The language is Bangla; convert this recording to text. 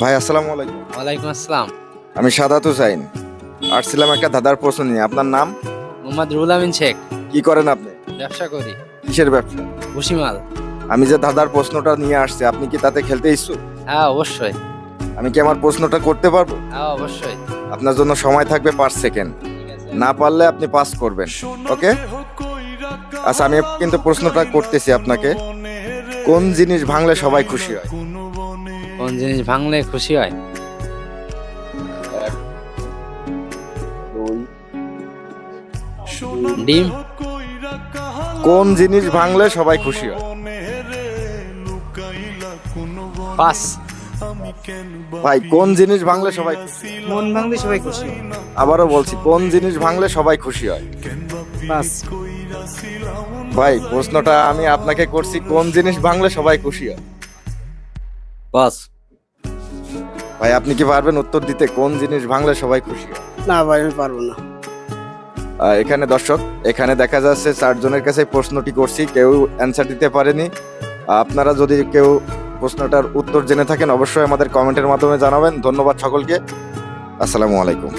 ভাই আসসালামু আলাইকুম। ওয়ালাইকুম আসসালাম। আমি সাদাত হুসাইন। আসছিলাম একটা ধাঁধার প্রশ্ন নিয়ে। আপনার নাম? মোহাম্মদ রুহুল আমিন শেখ। কি করেন আপনি? ব্যবসা করি। কিসের ব্যবসা? ভুসিমাল। আমি যে ধাঁধার প্রশ্নটা নিয়ে আসছি, আপনি কি তাতে খেলতে ইচ্ছুক? হ্যাঁ অবশ্যই। আমি কি আমার প্রশ্নটা করতে পারবো? হ্যাঁ অবশ্যই। আপনার জন্য সময় থাকবে 5 সেকেন্ড। ঠিক আছে। না পারলে আপনি পাস করবেন। ওকে? আচ্ছা, আমি কিন্তু প্রশ্নটা করতেছি আপনাকে। কোন জিনিস ভাঙলে সবাই খুশি হয়? কোন জিনিস ভাঙলে খুশি হয়? 1 2 ডিম। কোন জিনিস ভাঙলে সবাই খুশি হয়? পাস। ভাই, কোন জিনিস ভাঙলে সবাই খুশি হয়? মন ভাঙলে সবাই খুশি। আবারও বলছি, কোন জিনিস ভাঙলে সবাই খুশি হয়? বাস। ভাই, প্রশ্নটা আমি আপনাকে করছি, কোন জিনিস ভাঙলে সবাই খুশি হয়? পাস। ভাই, আপনি কি পারবেন উত্তর দিতে, কোন জিনিস ভাঙলে সবাই খুশি হয়? না ভাই আমি পারবো না। এখানে দর্শক, এখানে দেখা যাচ্ছে 4 জনের কাছে প্রশ্নটি করছি, কেউ অ্যান্সার দিতে পারেনি। আপনারা যদি কেউ প্রশ্নটার উত্তর জেনে থাকেন, অবশ্যই আমাদের কমেন্টের মাধ্যমে জানাবেন। ধন্যবাদ সকলকে। আসসালামু আলাইকুম।